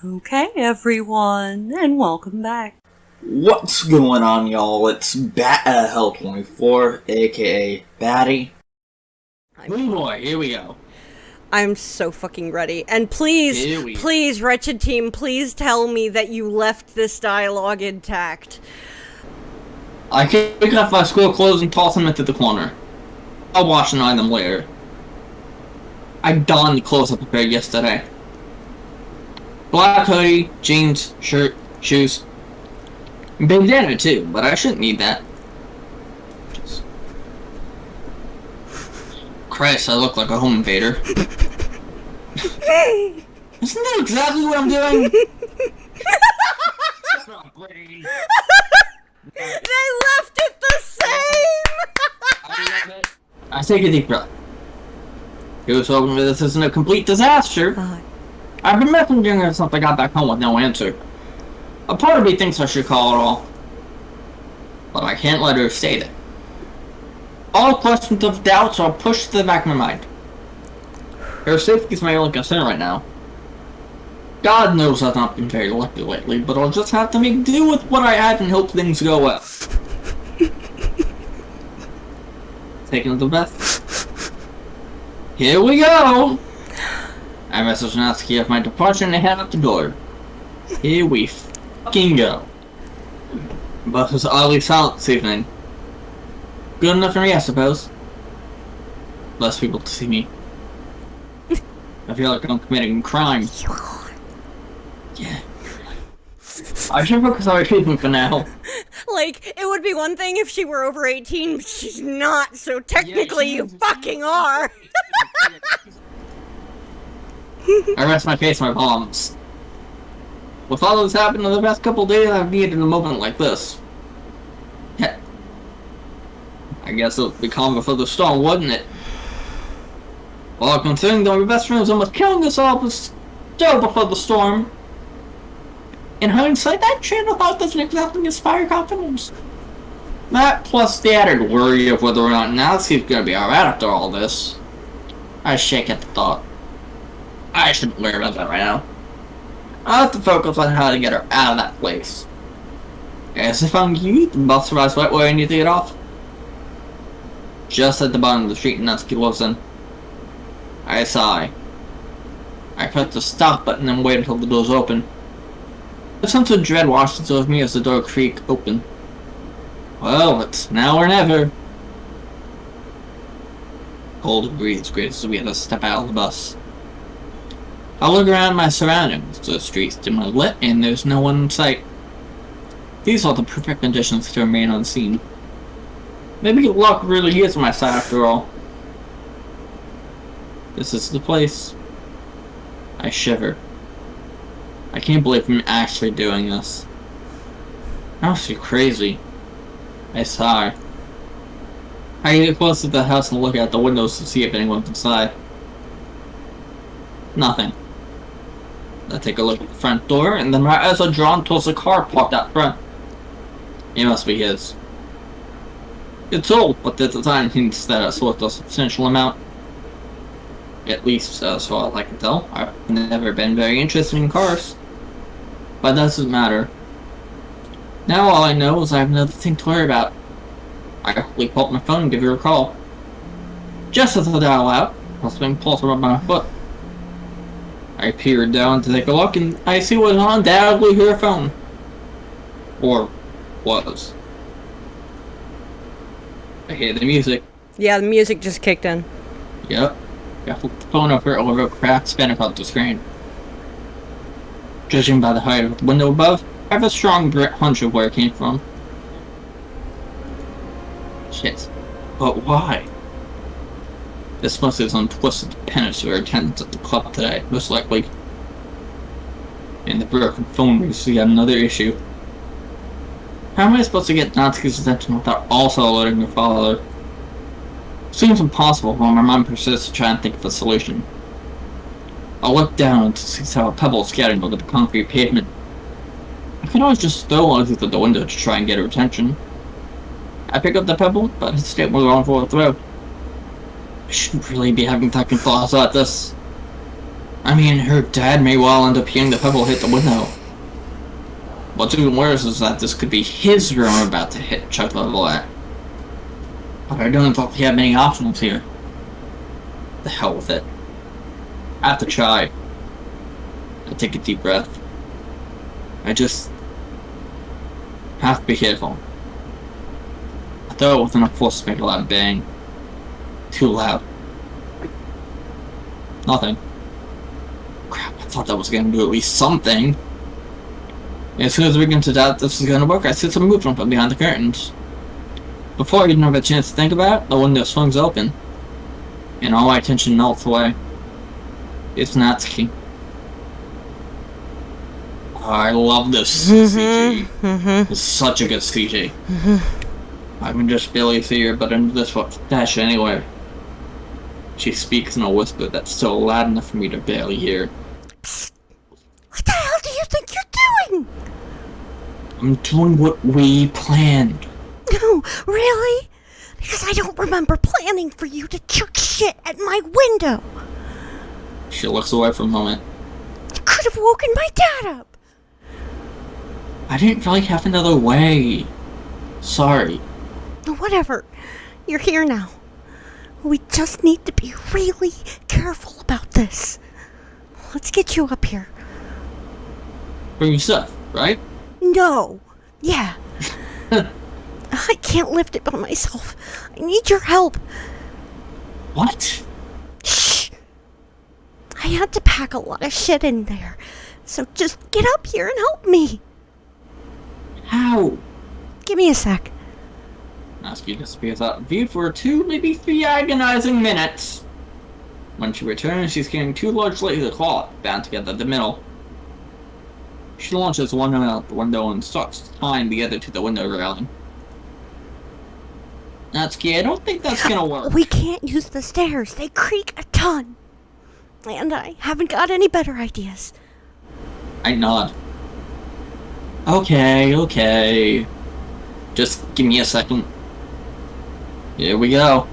Okay, everyone, and welcome back. What's going on, y'all? It's Batouttahell24, aka Batty. Oh boy, here we go. I'm so fucking ready. And please, Wretched Team, please tell me that you left this dialogue intact. I kick off my school clothes and toss them into the corner. I'll wash and iron them later. I donned the clothes I prepared yesterday. Black hoodie, jeans, shirt, shoes. Bandana too, but I shouldn't need that. Christ, I look like a home invader. Isn't that exactly what I'm doing? They left it the same! I take a deep breath. Here's hoping this isn't a complete disaster. I've been messaging her since I got back home with no answer. A part of me thinks I should call her all, but I can't let her stay there. All questions of doubts are pushed to the back of my mind. Her safety is my only concern right now. God knows I've not been very lucky lately, but I'll just have to make do with what I have and hope things go well. Taking a breath. Here we go! I message Natsuki of my departure and I head out the door. Here we fucking go. The bus was oddly silent this evening. Good enough for me, I suppose. Less people to see me. I feel like I'm committing a crime. Yeah. I should focus on my treatment for now. Like, it would be one thing if she were over 18, but she's not, so technically you fucking are! I rest my face in my palms. With all that's happened in the past couple of days, I've needed a moment like this. Heh. I guess it'll be calm before the storm, wouldn't it? Well, considering that my best friend was almost killing us all, was still before the storm. In hindsight, that train of thought doesn't exactly inspire confidence. That, plus the added worry of whether or not Natsuki's gonna be alright after all this. I shake at the thought. I shouldn't worry about that right now. I'll have to focus on how to get her out of that place. As if I'm you, the bus arrives right where I need to get off. Just at the bottom of the street Natsuki lives in. I sigh. I press the stop button and wait until the doors open. A sense of dread washes over me as the door creaks open. Well, it's now or never. Cold breeze greets as we had to step out of the bus. I look around my surroundings. The street's dimly lit and there's no one in sight. These are the perfect conditions to remain unseen. Maybe luck really is on my side after all. This is the place. I shiver. I can't believe I'm actually doing this. I must be crazy. I sigh. I get close to the house and look out the windows to see if anyone's inside. Nothing. I take a look at the front door, and then my eyes are drawn towards a car parked out front. It must be his. It's old, but the design hints that it's worth a substantial amount. At least, as far as I can tell. I've never been very interested in cars. But that doesn't matter. Now all I know is I have another thing to worry about. I quickly pull up my phone and give her a call. Just as I dial out, something pulls around my foot. I peer down to take a look, and I see what is undoubtedly her phone. Or was. I hear the music. Yeah, the music just kicked in. Yep. I flipped the phone over a cracked span across the screen. Judging by the height of the window above, I have a strong hunch of where it came from. Shit. But why? This must have some twisted penance to her attendance at the club today, most likely. And the broken phone rings yet another issue. How am I supposed to get Natsuki's attention without also alerting her father? Seems impossible when my mind persists to try and think of a solution. I look down to see how a pebble is scattered over the concrete pavement. I could always just throw one through the window to try and get her attention. I pick up the pebble, but hesitate more going for a throw. I shouldn't really be having second thoughts like this. I mean, her dad may well end up hearing the pebble hit the window. What's even worse is that this could be his room we're about to hit Chuck level at. But I don't think we have many options here. The hell with it. I have to try. I take a deep breath. I just have to be careful. I throw it with enough force to make a loud bang. Too loud. Nothing. Crap, I thought that was gonna do at least something. As soon as we begin to doubt this is gonna work, I see some movement from behind the curtains. Before I even have a chance to think about it, the window swings open, and all my attention melts away. It's Natsuki. Oh, I love this CG. It's such a good CG. I can just barely see her, but under this dash anyway. She speaks in a whisper that's still loud enough for me to barely hear. Psst. What the hell do you think you're doing? I'm doing what we planned. No, really? Because I don't remember planning for you to chuck shit at my window. She looks away for a moment. You could have woken my dad up. I didn't really have another way. Sorry. Whatever. You're here now. We just need to be really careful about this. Let's get you up here. Bring your stuff, right? No. Yeah. I can't lift it by myself. I need your help. What? Shh. I had to pack a lot of shit in there. So just get up here and help me. How? Give me a sec. Natsuki disappears out of view for 2, maybe 3 agonizing minutes. When she returns, she's carrying 2 large layers of cloth bound together at the middle. She launches one out the window and starts tying the other to the window railing. Natsuki, I don't think that's gonna work. We can't use the stairs. They creak a ton. And I haven't got any better ideas. I nod. Okay. Just give me a second. Here we go.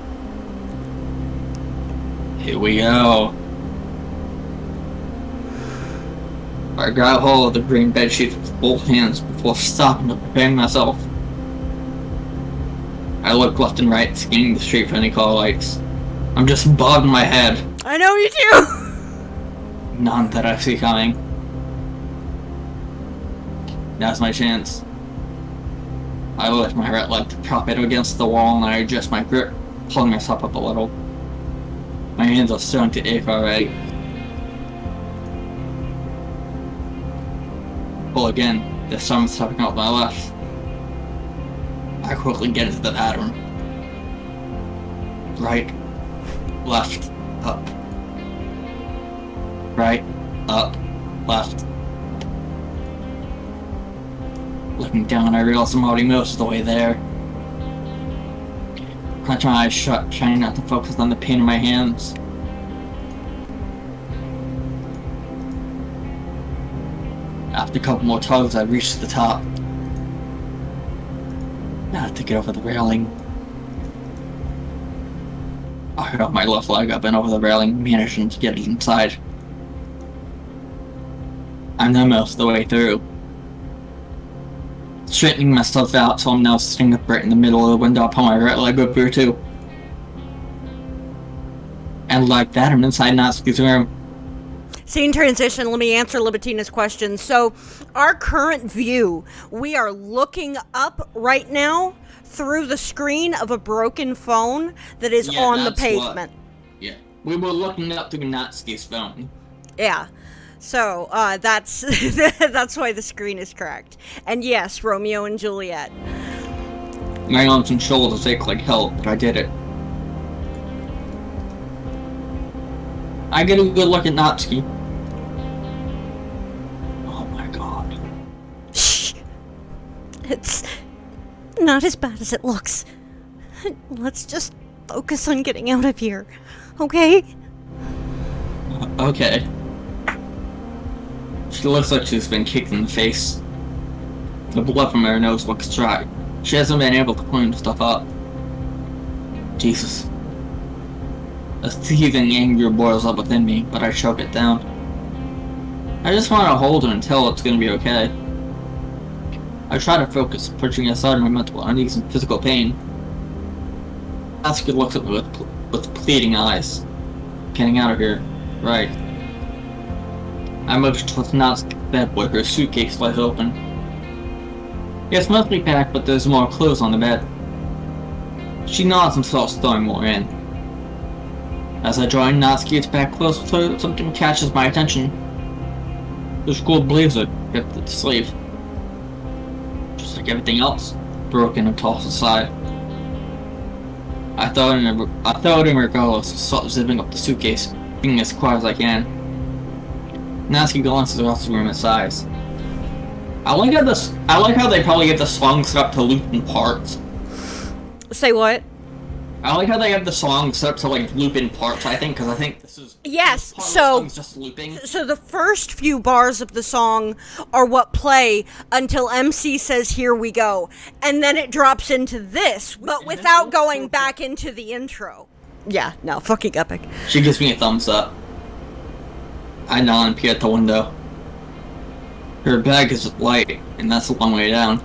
I grab hold of the green bedsheet with both hands before stopping to prepare myself. I look left and right, scanning the street for any call lights. I'm just bobbing my head. I know you do! None that I see coming. Now's my chance. I lift my right leg to prop it against the wall and I adjust my grip, pulling myself up a little. My hands are starting to ache already. Pull again, this time stepping out my left. I quickly get into the pattern. Right, left, up. Right, up, left. Looking down, I realize I'm already most of the way there. I try my eyes shut, trying not to focus on the pain in my hands. After a couple more tugs, I reach the top. Now I have to get over the railing. I got my left leg up and over the railing, managing to get it inside. I'm now most of the way through. Straightening myself out, so I'm now sitting up right in the middle of the window, upon my right leg up here too. And like that, I'm inside Natsuki's room. Scene transition, let me answer Libertina's question. So, our current view, we are looking up right now through the screen of a broken phone that is on the pavement. Yeah, we were looking up through Natsuki's phone. Yeah. So, that's that's why the screen is correct. And yes, Romeo and Juliet. My arms and shoulders ache like hell, but I did it. I get a good look at Natsuki. Oh my god. Shh! It's not as bad as it looks. Let's just focus on getting out of here, okay? Okay. She looks like she's been kicked in the face. The blood from her nose looks dry. She hasn't been able to clean stuff up. Jesus. A seething anger boils up within me, but I choke it down. I just want to hold her and tell her it's gonna be okay. I try to focus, pushing aside my mental unease and physical pain. Natsuki looks at me with pleading eyes. Getting out of here. Right. I motion towards Natsuki's bed where her suitcase lies open. It's mostly packed, but there's more clothes on the bed. She nods and starts throwing more in. As I join Natsuki to pack clothes with her, something catches my attention. The school blazer kept at the sleeve. Just like everything else, broken and tossed aside. I throw it in regardless and start zipping up the suitcase, being as quiet as I can. Natsuki glances across the room and sighs. I like how they probably get the song set up to loop in parts. Say what? I like how they have the song set up to like loop in parts. I think this is yes. part So of the song's just looping. So the first few bars of the song are what play until MC says "Here we go," and then it drops into this, but without going back into the intro. Yeah, no, fucking epic. She gives me a thumbs up. I nod and peer at the window. Her bag is light, and that's a long way down.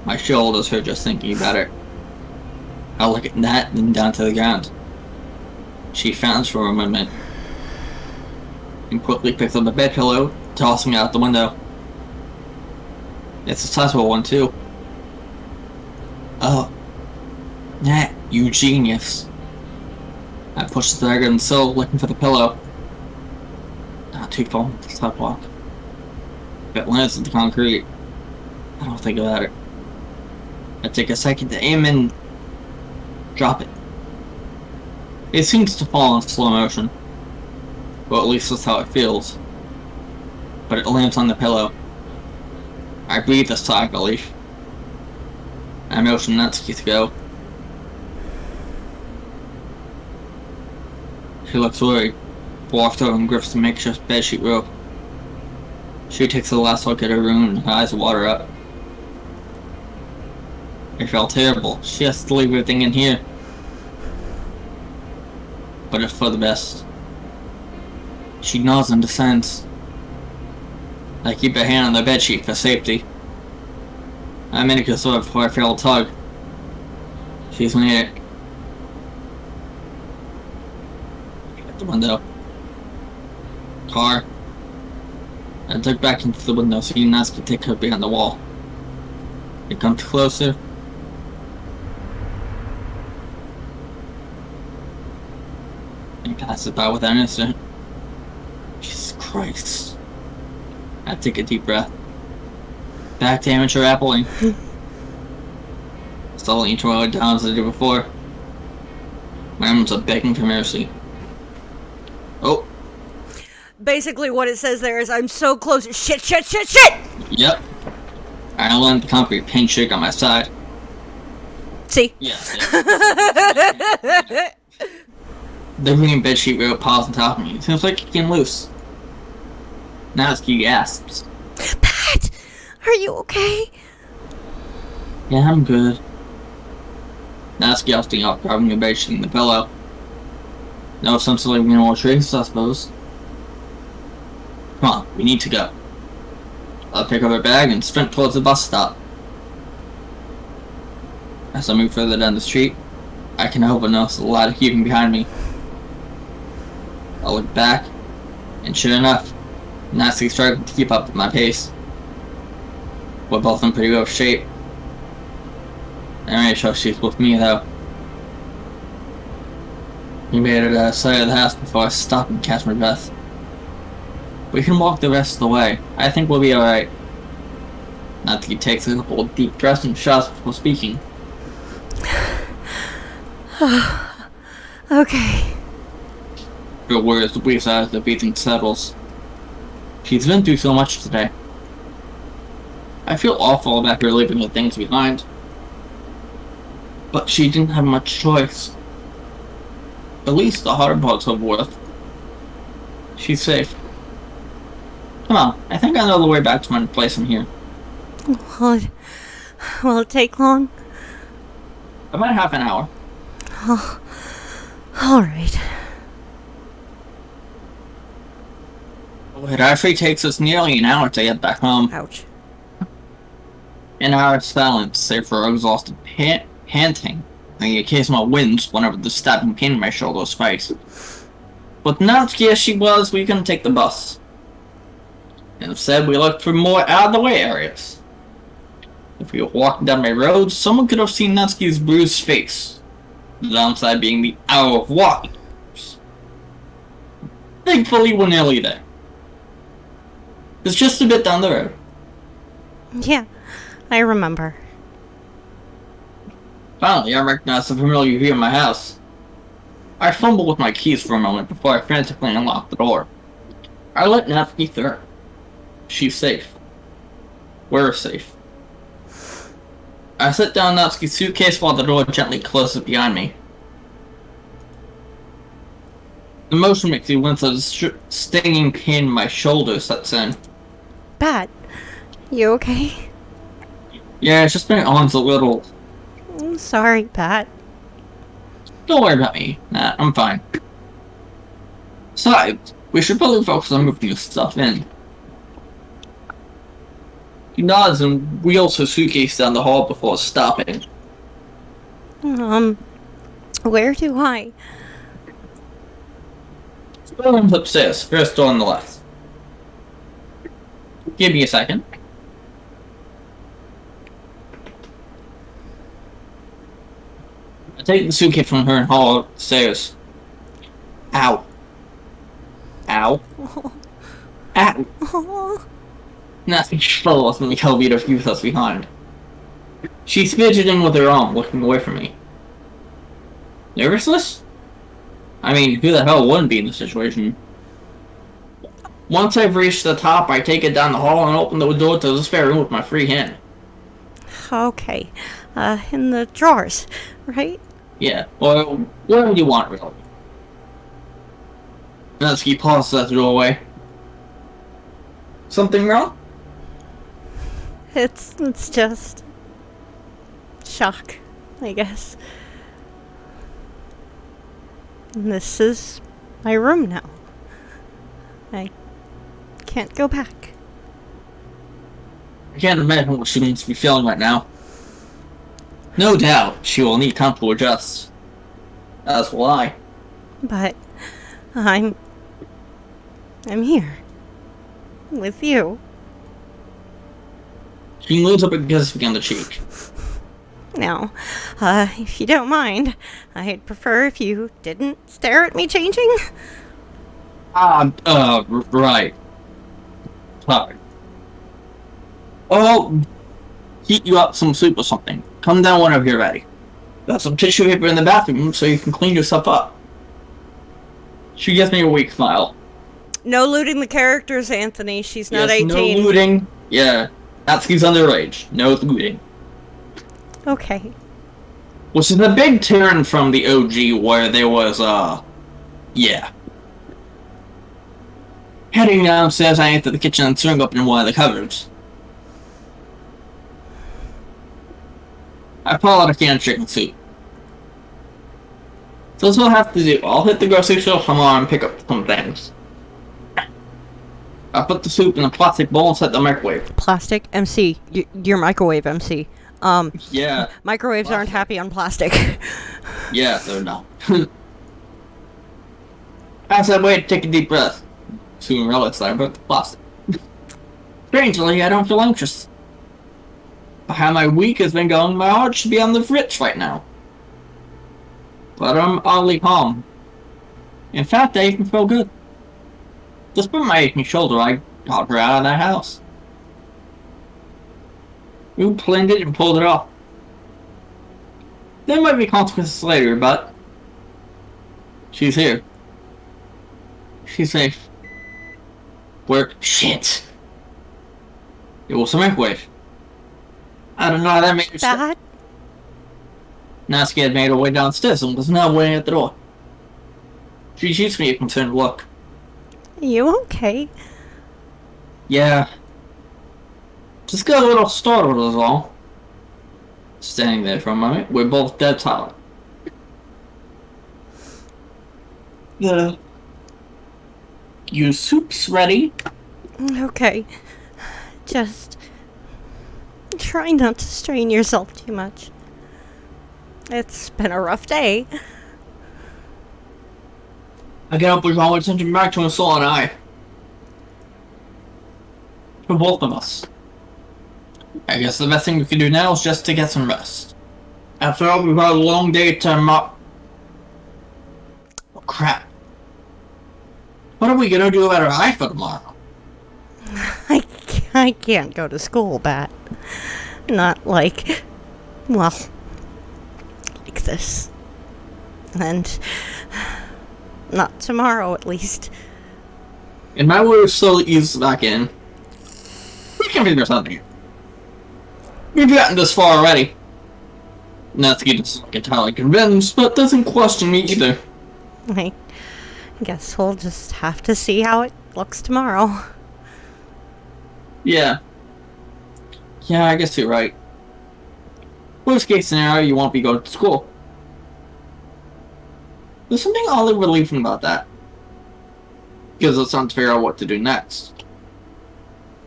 My shoulders hurt just thinking about it. I look at that, then down to the ground. She frowns for a moment, and quickly picks up a bed pillow, tossing it out the window. It's a sizable one, too. Oh. Nat, you genius. I push the dagger and sill, looking for the pillow. Not too far on the sidewalk. If it lands in the concrete, I don't think about it. I take a second to aim and drop it. It seems to fall in slow motion. Well, at least that's how it feels. But it lands on the pillow. I breathe a sigh of relief. I motion Natsuki to go. She looks worried, walks over and grips the makeshift bedsheet rope. She takes the last look at her room and her eyes water up. I felt terrible. She has to leave everything in here. But it's for the best. She nods and descends. I keep a hand on the bedsheet for safety. I make a sword before I feel a tug. She's near it. At the window. Car. I dug back into the window so you can take her behind the wall. It comes closer. And passes by without an incident. Jesus Christ. I take a deep breath. Back to amateur appling. Still each one down as I did before. My arms are begging for mercy. Oh. Basically what it says there is, I'm so close. Shit! Yep. I land the concrete paint shake on my side. See? Yeah. The green bedsheet rope paws on top of me. It seems like it can loose. Natsuki gasps. Pat! Are you okay? Yeah, I'm good. Natsuki ousting off, grabbing the bedsheet and the pillow. No sense of leaving more traces, I suppose. Come on, we need to go. I'll pick up her bag and sprint towards the bus stop. As I move further down the street, I can help but notice a lot of heaving behind me. I look back, and sure enough, Natsuki's struggling to keep up with my pace. We're both in pretty rough shape. I'm really sure she's with me though. We made it to the side of the house before I stopped and catch my breath. We can walk the rest of the way. I think we'll be alright. Natsuki takes a couple of deep breaths and shots before speaking. Okay. Her words breathes out as the breathing settles. She's been through so much today. I feel awful about her leaving the things behind. But she didn't have much choice. At least the hard part's over with. She's safe. Come on, I think I know the way back to my place in here. Will it take long? About half an hour. Oh, alright. it actually takes us nearly an hour to get back home. Ouch. An hour of silence, save for exhausted panting, and the occasional winds whenever the stabbing pain in my shoulder spikes. But Natsuki as she was, we couldn't take the bus. Instead, we looked for more out-of-the-way areas. If we were walking down my road, someone could have seen Natsuki's bruised face. The downside being the hour of walking. Thankfully, we're nearly there. It's just a bit down the road. Yeah, I remember. Finally, I recognized the familiar view of my house. I fumbled with my keys for a moment before I frantically unlocked the door. I let Natsuki through. She's safe. We're safe. I set down Natsuki's suitcase while the door gently closes behind me. The motion makes me wince as a stinging pain in my shoulder sets in. Bat, you okay? Yeah, it's just my arms a little. I'm sorry, Bat. Don't worry about me. Nah, I'm fine. Besides, we should probably focus on moving this stuff in. He nods and wheels her suitcase down the hall before stopping. Where do I? The room's upstairs, first door on the left. Give me a second. I take the suitcase from her and haul up the stairs. Ow. Ow. Ow. Oh. Nothing follows when the elevator views us behind. She's fidgeting with her arm, looking away from me. Nervousness? I mean, who the hell wouldn't be in this situation? Once I've reached the top, I take it down the hall and open the door to the spare room with my free hand. Okay. In the drawers, right? Yeah, or whatever you want, really. Natsuki pauses at the doorway. Something wrong? It's just shock, I guess. And this is my room now. I can't go back. I can't imagine what she must be feeling right now. No doubt, she will need time to adjust. As will I. But I'm here. With you. She moves up and kisses me on the cheek. Now, if you don't mind, I'd prefer if you didn't stare at me changing. Right. Sorry. Oh, heat you up some soup or something. Come down whenever you're ready. Got some tissue paper in the bathroom so you can clean yourself up. She gives me a weak smile. No looting the characters, Anthony. She's not 18. No looting. Yeah. Natsuki's underage. No looting. Okay. Which is a big turn from the OG where there was, yeah. Heading downstairs, I enter the kitchen and swing open one of the cupboards. I pull out a can of chicken soup. So that's what I have to do. I'll hit the grocery store tomorrow and pick up some things. I put the soup in a plastic bowl and set the microwave. Plastic? MC. Your microwave, MC. Yeah. Microwaves aren't happy on plastic. Yeah, they're not. As I wait, take a deep breath. Soon realize that I broke the plastic. Strangely, I don't feel anxious. How my week has been going, my heart should be on the fritz right now. But I'm oddly calm. In fact, I even feel good. Despite my aching shoulder, I got her out of that house. We planned it and pulled it off. There might be consequences later, but she's here. She's safe. Where? Shit! It was a microwave. I don't know how that made her stop. That? Natsuki had made her way downstairs and was now waiting at the door. She shoots me a concerned look. You okay? Yeah. Just got a little startled is all. Standing there for a moment, we're both dead silent. Your soup's ready. Okay. Just try not to strain yourself too much. It's been a rough day. I can't believe all attention back to Soul and I. For both of us. I guess the best thing we can do now is just to get some rest. After all, we've got a long day to Oh crap. What are we gonna do about our eye for tomorrow? I can't go to school, Bat. Not like, well, like this. And not tomorrow, at least. And my way to slowly ease back in. We can figure something out. We've gotten this far already. Natsuki doesn't look entirely convinced, but doesn't question me either. I guess we'll just have to see how it looks tomorrow. Yeah. Yeah, I guess you're right. Worst case scenario, you won't be going to school. There's something oddly relieving about that. Gives us time to figure out what to do next.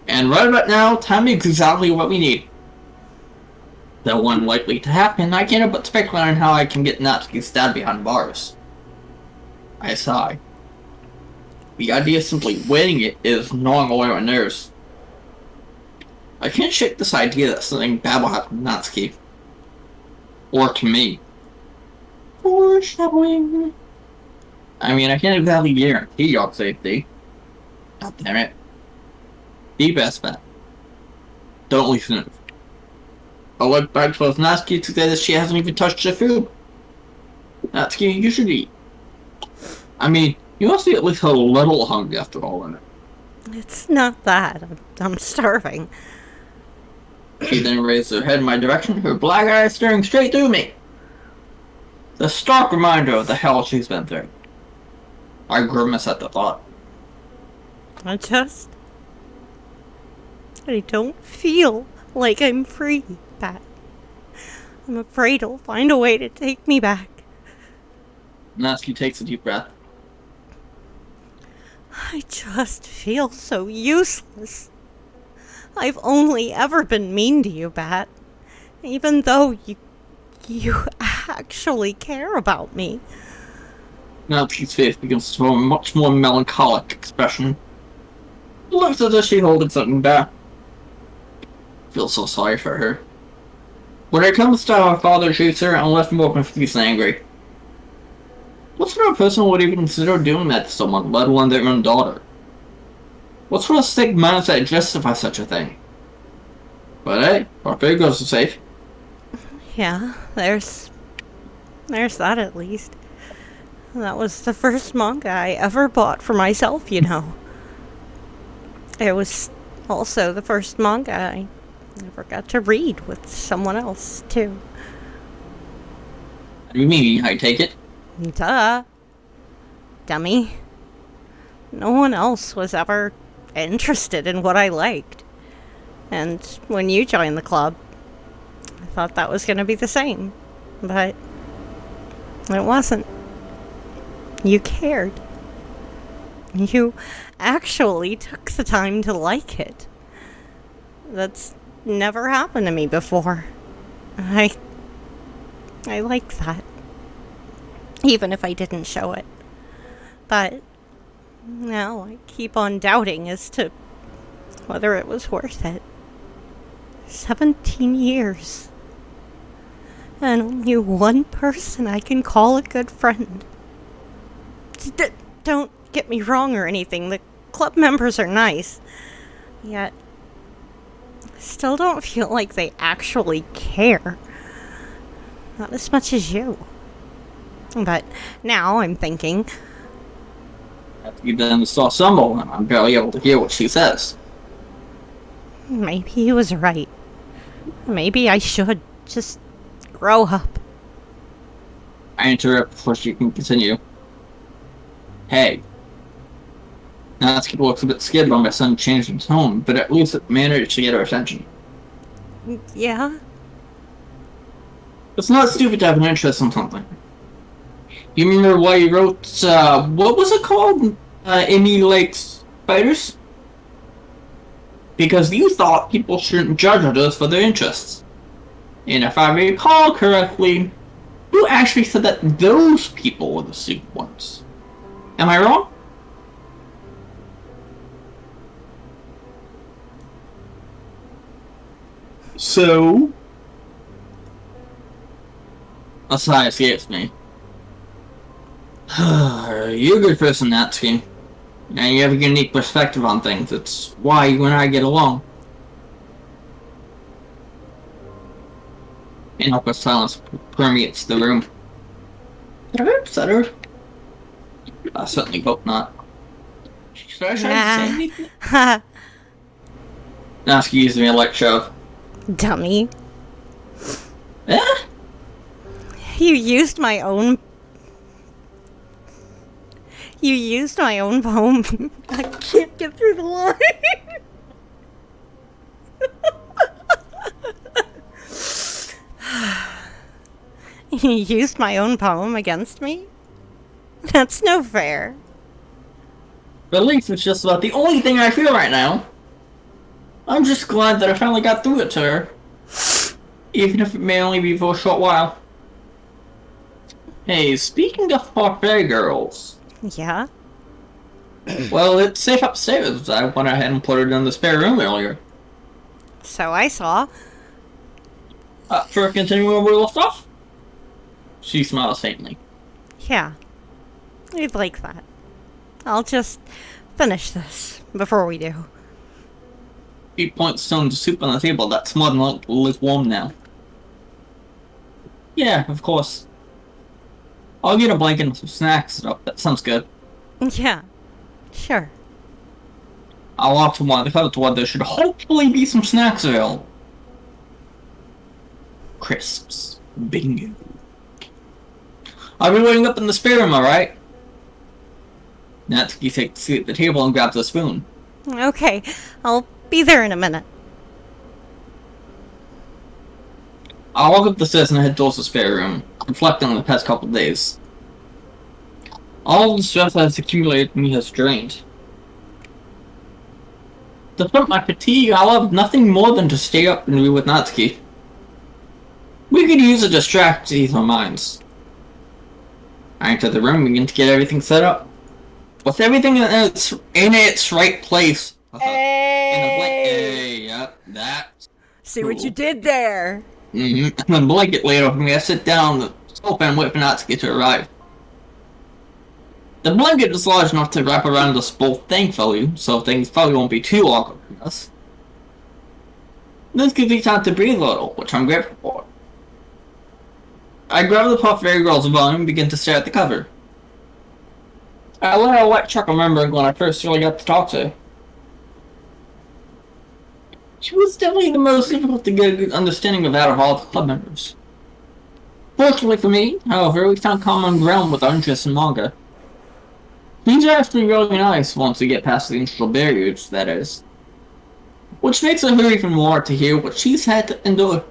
And right about now, time is exactly what we need. That one likely to happen, I can't help but speculate on how I can get Natsuki stabbed behind bars. I sigh. The idea of simply waiting it is gnawing away my nerves. I can't shake this idea that something bad will happen to Natsuki. Or to me. Foreshadowing. I mean, I can't exactly guarantee your safety. God damn it. The best bet. Don't listen. I'll look back towards Natsuki to say that she hasn't even touched the food. Natsuki, you should eat. I mean, you must be at least a little hungry after all, isn't it? It's not that. I'm starving. She then raised her head in my direction, her black eyes staring straight through me. The stark reminder of the hell she's been through. I grimace at the thought. I don't feel like I'm free, Pat. I'm afraid he'll find a way to take me back. Natsuki takes a deep breath. I just feel so useless. I've only ever been mean to you, Bat. Even though you actually care about me. Natsuki's face begins to form a much more melancholic expression. It looks as if she's holding something back. I feel so sorry for her. When it comes to how her father treats her, I'm left more confused and angry. What sort of person would even consider doing that to someone, let alone their own daughter? What sort of sick mindset justifies such a thing? But hey, our Virgos are safe. Yeah, there's that at least. That was the first manga I ever bought for myself, you know. It was also the first manga I ever got to read with someone else, too. What do you mean, I take it? Duh. Dummy. No one else was ever interested in what I liked. And when you joined the club, I thought that was going to be the same. But it wasn't. You cared. You actually took the time to like it. That's never happened to me before. I like that. Even if I didn't show it. But now I keep on doubting as to whether it was worth it. 17 years. And only one person I can call a good friend. Don't get me wrong or anything. The club members are nice. Yet, I still don't feel like they actually care. Not as much as you. But now I'm thinking... After you then saw Sumble, and I'm barely able to hear what she says. Maybe he was right. Maybe I should just grow up. I interrupt before she can continue. Hey. Natsuki looks a bit scared by my son's change in tone, but at least it managed to get her attention. Yeah? It's not stupid to have an interest in something. You remember why you wrote, what was it called? Amy Lakes Spiders? because you thought people shouldn't judge others for their interests. And if I recall correctly, you actually said that those people were the stupid ones. Am I wrong? So? A sigh escapes me. You're a good person, Natsuki. And you have a unique perspective on things. It's why you and I get along. An awkward silence permeates the room. Did I upset her? I certainly hope not. Should I try to say anything? Natsuki gives me a light shove. Dummy. Eh? You used my own poem. I can't get through the line. You used my own poem against me? That's no fair. Relief is just about the only thing I feel right now. I'm just glad that I finally got through it to her. Even if it may only be for a short while. Hey, speaking of parfait girls. Yeah? Well, it's safe upstairs. I went ahead and put it in the spare room earlier. So I saw. For continuing where we left off? She smiles faintly. Yeah. I'd like that. I'll just finish this before we do. She points some soup on the table that's more than lukewarm now. Yeah, of course. I'll get a blanket and some snacks. Oh, that sounds good. Yeah. Sure. I'll walk to one of the cupboards where there should hopefully be some snacks available. Crisps. Bingo. I'll be waiting up in the spare room, alright? Natsuki takes a seat at the table and grabs a spoon. Okay. I'll be there in a minute. I'll walk up the stairs and head towards the spare room, reflecting on the past couple of days. All the stress that has accumulated in me has drained. Despite my fatigue, I love nothing more than to stay up and be with Natsuki. We could use a distract to ease our minds. I enter the room and begin to get everything set up. With everything in its right place. Hey! Yep, that. See what you did there. And the blanket laid over me. I sit down on the sofa and wait for Natsuki to arrive. The blanket is large enough to wrap around us both, thankfully, so things probably won't be too awkward for us. This gives me time to breathe a little, which I'm grateful for. I grab the Parfait Girl's volume and begin to stare at the cover. I let out a wet chuckle remembering when I first really got to talk to her. She was definitely the most difficult to get a good understanding of out of all the club members. Fortunately for me, however, we found common ground with our interest in manga. These are actually really nice once we get past the initial barriers, that is. Which makes it hurt even more to hear what she's had to endure.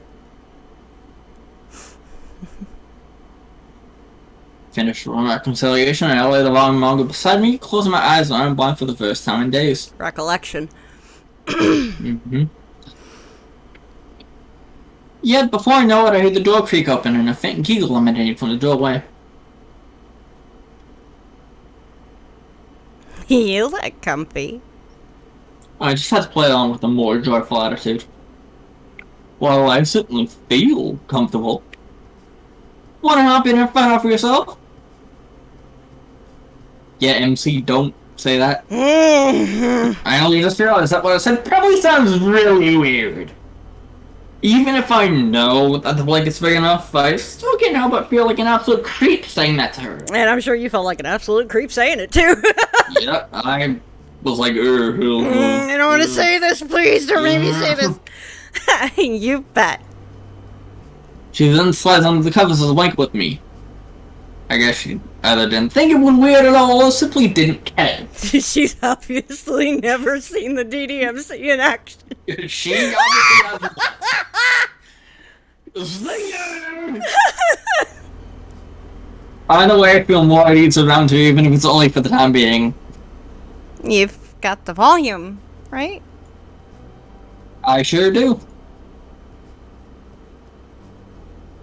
Finished one reconciliation, and I lay the volume manga beside me, closing my eyes and I'm blind for the first time in days. Recollection. Yet, before I know it, I hear the door creak open and a faint giggle emanating from the doorway. You look comfy. I just had to play on with a more joyful attitude. While I certainly feel comfortable. Wanna hop in and find out for yourself? Yeah, MC, don't say that. I only just realized that what I said probably sounds really weird. Even if I know that the blanket's big enough, I still can't help but feel like an absolute creep saying that to her. And I'm sure you felt like an absolute creep saying it too. Yep, I was like, I don't want to say this, please don't make me say this. You bet. She then slides under the covers of the blanket with me. I guess she either didn't think it was weird at all or simply didn't care. She's obviously never seen the DDMC in action. She obviously has. Either way, I feel more at ease around her, even if it's only for the time being. You've got the volume, right? I sure do.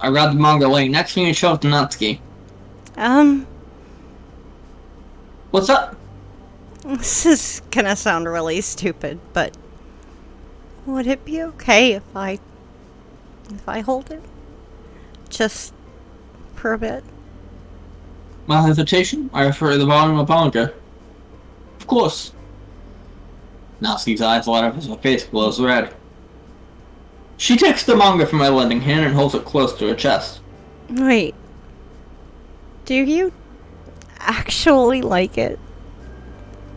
I read the manga laying next to me and showed to Natsuki. What's up? This is gonna sound really stupid, but would it be okay if I hold it? Just for a bit? My hesitation? I refer to the volume of manga. Of course. Natsuki's eyes light up as her face glows red. She takes the manga from my lending hand and holds it close to her chest. Wait. Do you actually like it?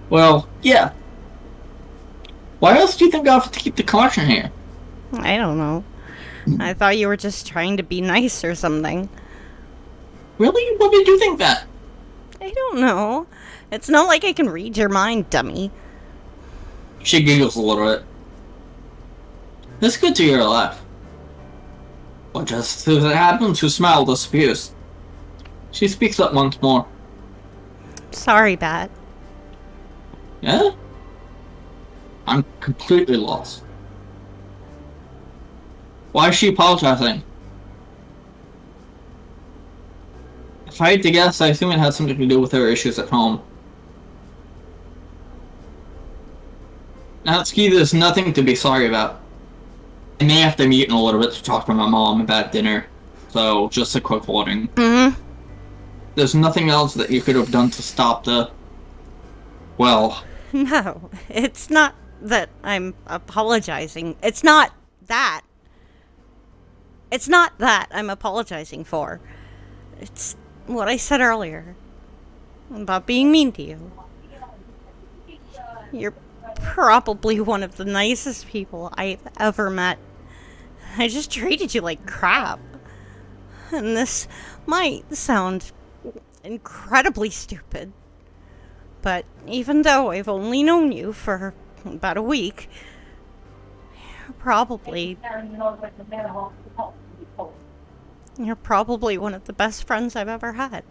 Well, yeah. Why else do you think I have to keep the collection here? I don't know. I thought you were just trying to be nice or something. Really? What made you think that? I don't know. It's not like I can read your mind, dummy. She giggles a little bit. It's good to hear her laugh. But just as it happens, her smile disappears. She speaks up once more. Sorry, Bat. Yeah? I'm completely lost. Why is she apologizing? If I had to guess, I assume it had something to do with her issues at home. Natsuki, there's nothing to be sorry about. I may have to meet in a little bit to talk to my mom about dinner, so just a quick warning. There's nothing else that you could have done to stop the... Well... No, it's not that I'm apologizing. It's not that. It's not that I'm apologizing for. It's what I said earlier about being mean to you. You're probably one of the nicest people I've ever met. I just treated you like crap. And this might sound incredibly stupid, but even though I've only known you for about a week, you're probably one of the best friends I've ever had.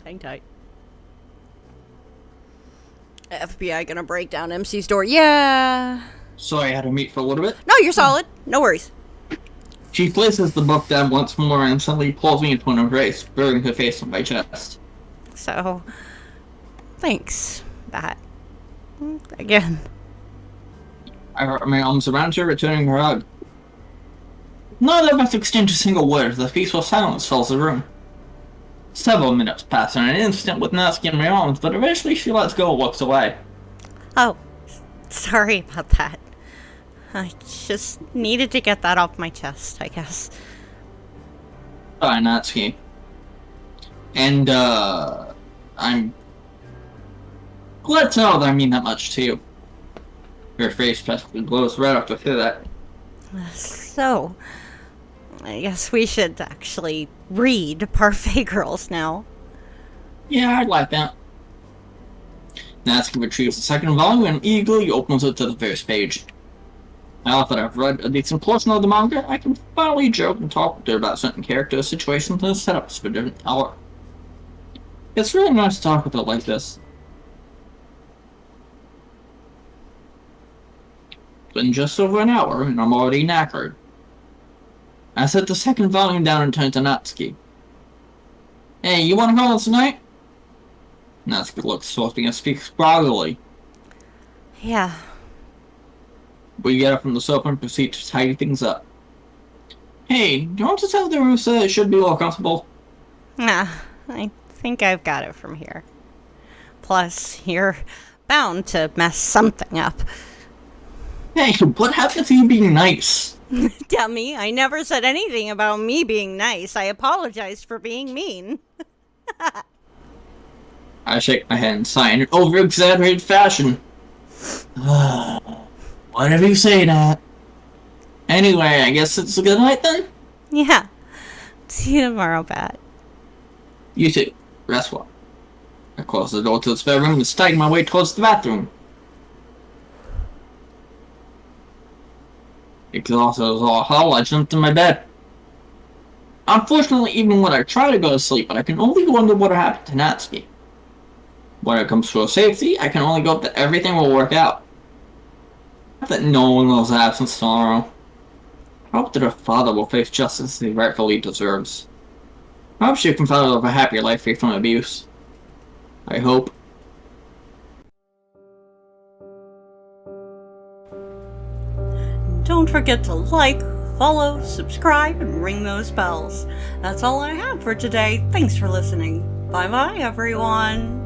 Hang tight. FBI gonna break down MC's door. Yeah. Sorry I had to meet for a little bit. No, you're solid. No worries. She places the book down once more and suddenly pulls me into an embrace, burying her face on my chest. So, thanks, Bat. Again. I wrap my arms around her, returning her hug. Neither of us exchanged a single word as the peaceful silence fills the room. Several minutes pass in an instant with Natsuki in my arms, but eventually she lets go and walks away. Oh, sorry about that. I just needed to get that off my chest, I guess. Bye, Natsuki. And, I'm glad to know that I mean that much to you. Her face practically glows red after I hear that. So, I guess we should actually read Parfait Girls now. Yeah, I'd like that. Natsuki retrieves the second volume and eagerly opens it to the first page. Now that I've read a decent portion of the manga, I can finally joke and talk with her about certain characters, situations, and setups for different hour. It's really nice to talk with her like this. It's been just over an hour, and I'm already knackered. I set the second volume down and turned to Natsuki. Hey, you wanna go out tonight? Natsuki looks softly and speaks groggily. Yeah. We get up from the sofa and proceed to tidy things up. Hey, do you want to tell the room so it should be more comfortable? Nah, I think I've got it from here. Plus, you're bound to mess something up. Hey, what happened to you being nice? Dummy, I never said anything about me being nice. I apologized for being mean. I shake my head and sigh in an over-exaggerated fashion. Whatever you say, Nat. Anyway, I guess it's a good night then? Yeah. See you tomorrow, Bat. You too. Rest well. I close the door to the spare room and stagger my way towards the bathroom. Exhausted as all hell, I jumped in my bed. Unfortunately, even when I try to go to sleep, I can only go under what happened to Natsuki. When it comes to safety, I can only hope that everything will work out. That no one will absent sorrow. I hope that her father will face justice he rightfully deserves. I hope she can find a happier life free from abuse. I hope. Don't forget to like, follow, subscribe, and ring those bells. That's all I have for today. Thanks for listening. Bye-bye, everyone.